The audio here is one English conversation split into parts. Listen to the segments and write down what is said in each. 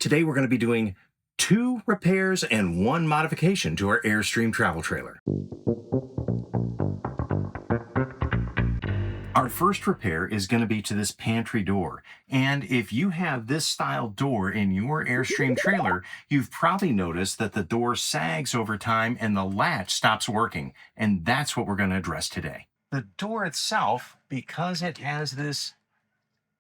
Today we're going to be doing 2 repairs and 1 modification to our Airstream Travel trailer. Our first repair is going to be to this pantry door. And if you have this style door in your Airstream trailer, you've probably noticed that the door sags over time and the latch stops working. And that's what we're going to address today. The door itself, because it has this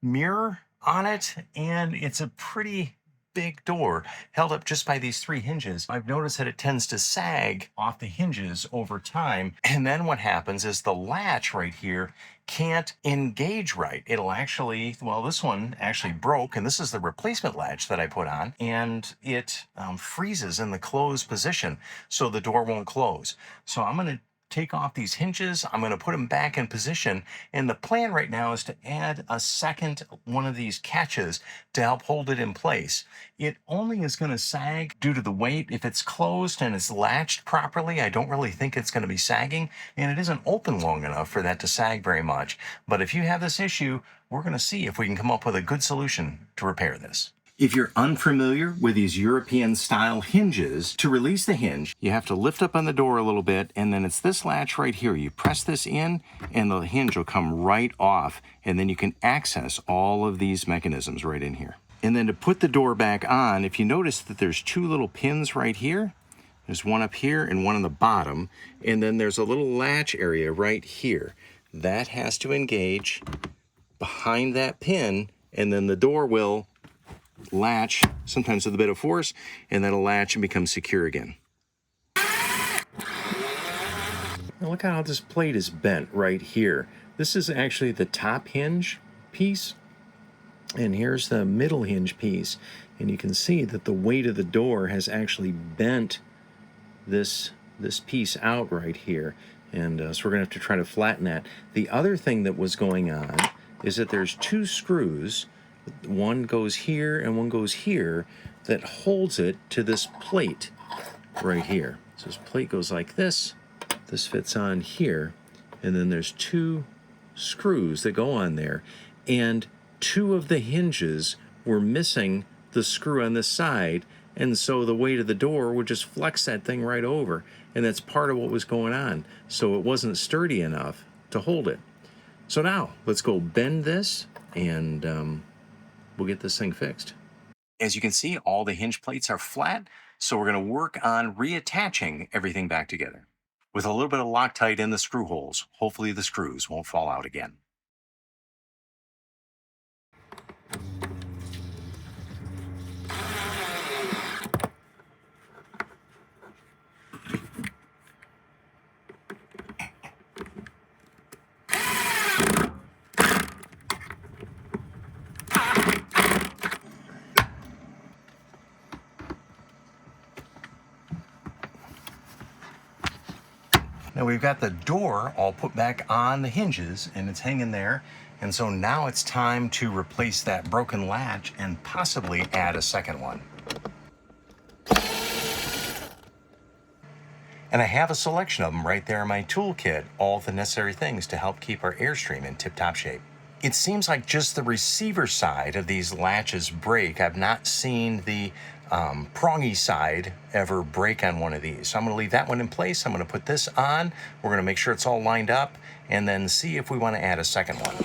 mirror on it and it's a pretty big door held up just by these 3 hinges, I've noticed that it tends to sag off the hinges over time. And then what happens is the latch right here can't engage right. It'll actually, well, this one actually broke, and this is the replacement latch that I put on, and it freezes in the closed position, so the door won't close. So I'm going to take off these hinges, I'm going to put them back in position, and the plan right now is to add a second one of these catches to help hold it in place. It only is going to sag due to the weight. If it's closed and it's latched properly, I don't really think it's going to be sagging, and it isn't open long enough for that to sag very much. But if you have this issue, we're going to see if we can come up with a good solution to repair this. If you're unfamiliar with these European style hinges, to release the hinge, you have to lift up on the door a little bit, and then it's this latch right here. You press this in and the hinge will come right off, and then you can access all of these mechanisms right in here. And then to put the door back on, if you notice that there's 2 little pins right here, there's one up here and one on the bottom, and then there's a little latch area right here. That has to engage behind that pin, and then the door will latch, sometimes with a bit of force, and that'll latch and become secure again. Now look at how this plate is bent right here. This is actually the top hinge piece, and here's the middle hinge piece, and you can see that the weight of the door has actually bent this piece out right here, and so we're gonna have to try to flatten that. The other thing that was going on is that there's 2 screws. One goes here and one goes here that holds it to this plate right here. So this plate goes like this. This fits on here. And then there's 2 screws that go on there. And 2 of the hinges were missing the screw on this side. And so the weight of the door would just flex that thing right over. And that's part of what was going on. So it wasn't sturdy enough to hold it. So now let's go bend this and we'll get this thing fixed. As you can see, all the hinge plates are flat, so we're going to work on reattaching everything back together. With a little bit of Loctite in the screw holes, hopefully the screws won't fall out again. Now we've got the door all put back on the hinges and it's hanging there. And so now it's time to replace that broken latch and possibly add a second one. And I have a selection of them right there in my toolkit, all the necessary things to help keep our Airstream in tip-top shape. It seems like just the receiver side of these latches break. I've not seen the prongy side ever break on one of these. So I'm going to leave that one in place. I'm going to put this on. We're going to make sure it's all lined up and then see if we want to add a second one.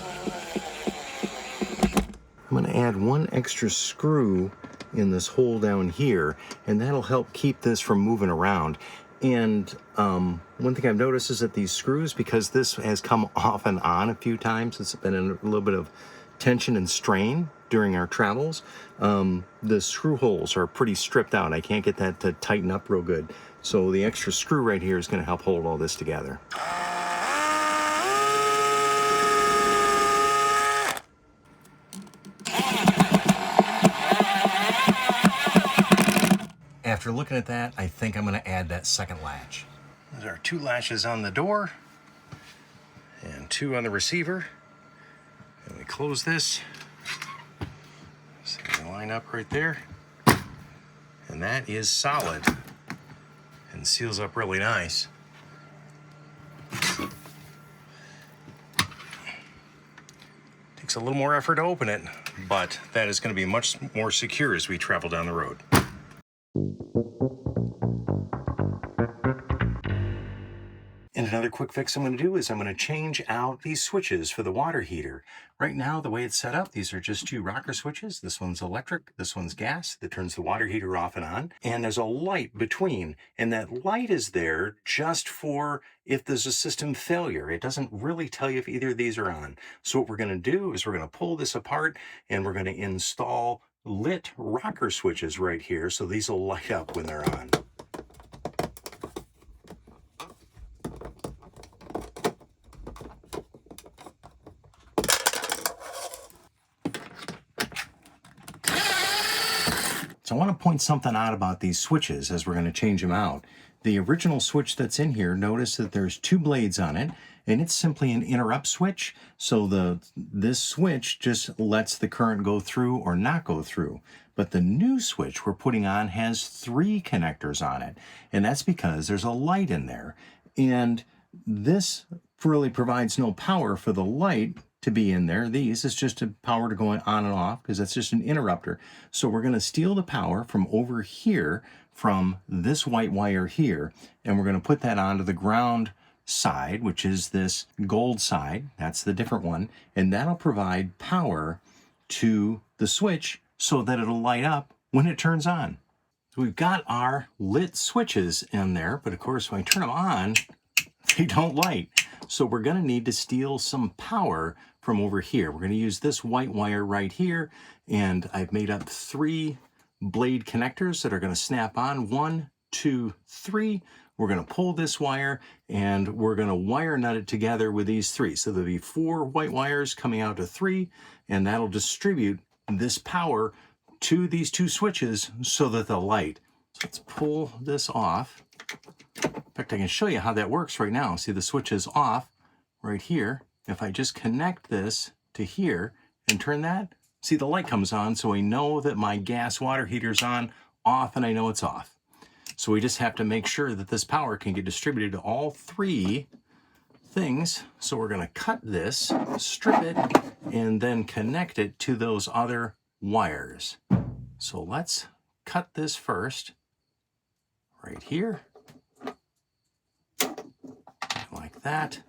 I'm going to add 1 extra screw in this hole down here, and that'll help keep this from moving around. And one thing I've noticed is that these screws, because this has come off and on a few times, it's been in a little bit of tension and strain during our travels, the screw holes are pretty stripped out. I can't get that to tighten up real good. So the extra screw right here is going to help hold all this together. After looking at that, I think I'm going to add that second latch. There's our 2 latches on the door and 2 on the receiver. And we close this. So we line up right there. And that is solid and seals up really nice. Takes a little more effort to open it, but that is going to be much more secure as we travel down the road. And another quick fix I'm going to do is I'm going to change out these switches for the water heater. Right now, the way it's set up, these are just two rocker switches. This one's electric, this one's gas, that turns the water heater off and on. And there's a light between, and that light is there just for if there's a system failure. It doesn't really tell you if either of these are on. So what we're going to do is we're going to pull this apart and we're going to install lit rocker switches right here. So these will light up when they're on. So I want to point something out about these switches as we're going to change them out. The original switch that's in here, notice that there's two blades on it, and it's simply an interrupt switch. So this switch just lets the current go through or not go through. But the new switch we're putting on has three connectors on it, and that's because there's a light in there. And this really provides no power for the light to be in there. These is just a power to go on and off because that's just an interrupter. So we're going to steal the power from over here from this white wire here, and we're going to put that onto the ground side, which is this gold side. That's the different one, and that'll provide power to the switch so that it'll light up when it turns on. So we've got our lit switches in there, but of course when I turn them on, they don't light. So we're going to need to steal some power from over here. We're going to use this white wire right here, and I've made up three blade connectors that are going to snap on. 1, 2, 3. We're going to pull this wire, and we're going to wire nut it together with these three. So there'll be 4 white wires coming out to 3, and that'll distribute this power to these 2 switches so that they'll light. So let's pull this off. In fact, I can show you how that works right now. See, the switch is off right here. If I just connect this to here and turn that, see, the light comes on, so I know that my gas water heater's on, off, and I know it's off. So we just have to make sure that this power can get distributed to all 3 things. So we're going to cut this, strip it, and then connect it to those other wires. So let's cut this first, right here. Like that.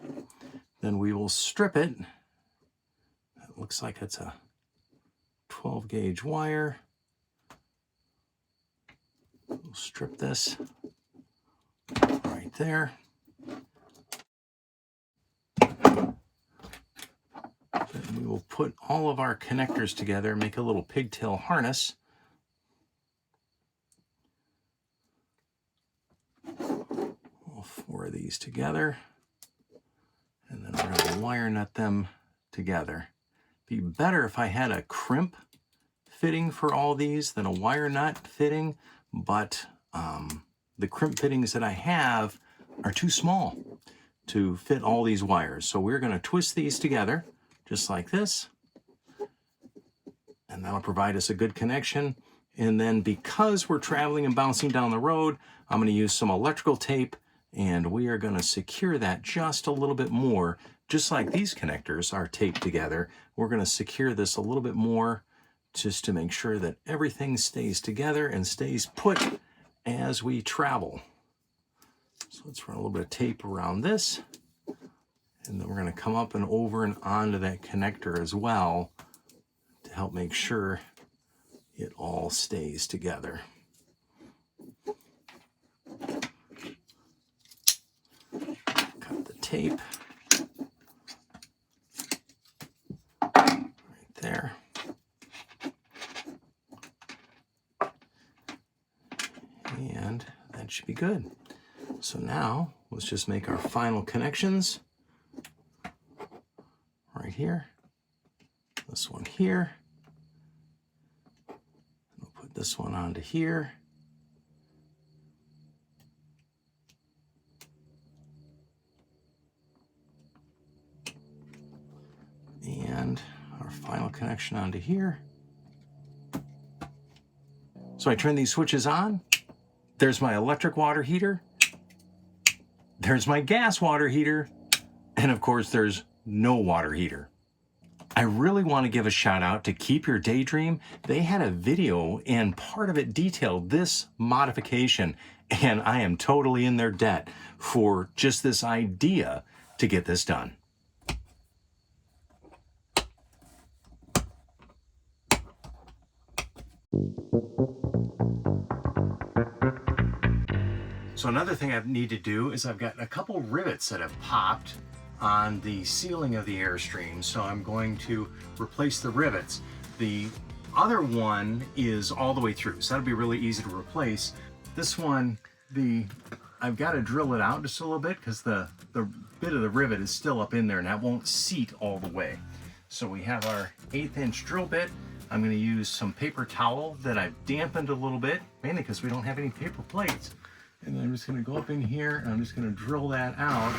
Then we will strip it. It looks like it's a 12 gauge wire. We'll strip this right there. Then we will put all of our connectors together, make a little pigtail harness. All 4 of these together. And then we're going to wire nut them together. Be better if I had a crimp fitting for all these than a wire nut fitting, but the crimp fittings that I have are too small to fit all these wires. So we're going to twist these together just like this, and that'll provide us a good connection. And then because we're traveling and bouncing down the road, I'm going to use some electrical tape, and we are going to secure that just a little bit more. Just like these connectors are taped together, we're going to secure this a little bit more just to make sure that everything stays together and stays put as we travel. So let's run a little bit of tape around this, and then we're going to come up and over and onto that connector as well to help make sure it all stays together. Cut the tape right there. And that should be good. So now let's just make our final connections right here. This one here. We'll put this one onto here. And our final connection onto here. So I turn these switches on. There's my electric water heater. There's my gas water heater. And of course, there's no water heater. I really want to give a shout out to Keep Your Daydream. They had a video and part of it detailed this modification, and I am totally in their debt for just this idea to get this done. So another thing I need to do is I've got a couple rivets that have popped on the ceiling of the Airstream, so I'm going to replace the rivets. The other one is all the way through, so that'll be really easy to replace. This one, I've got to drill it out just a little bit because the bit of the rivet is still up in there and that won't seat all the way. So we have our 1/8 inch drill bit. I'm going to use some paper towel that I've dampened a little bit, mainly because we don't have any paper plates. And then I'm just going to go up in here and I'm just going to drill that out.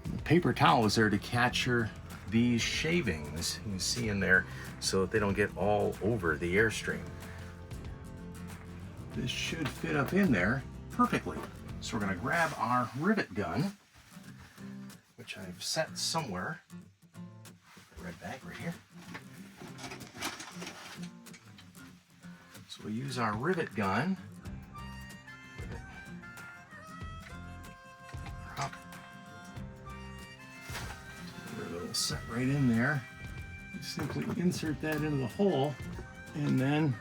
The paper towel is there to capture these shavings you can see in there so that they don't get all over the Airstream. This should fit up in there perfectly. So we're going to grab our rivet gun, which I've set somewhere. Red bag right here. So we'll use our rivet gun. It'll set right in there. You simply insert that into the hole and then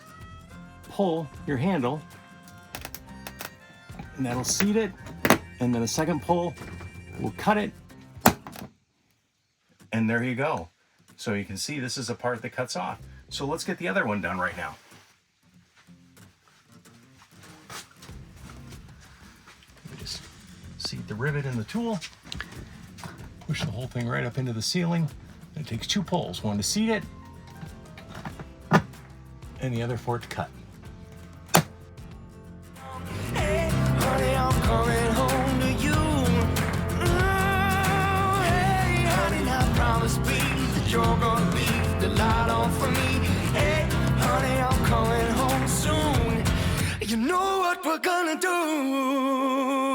pull your handle and that'll seat it, and then a second pull will cut it, and there you go. So you can see this is a part that cuts off. So let's get the other one done right now. Just seat the rivet in the tool, push the whole thing right up into the ceiling. It takes 2 pulls, one to seat it and the other for it to cut. Hey, honey, I'm coming home to you. Hey, honey, I promise me that you're gonna leave the light on for me. Hey, honey, I'm coming home soon. You know what we're gonna do.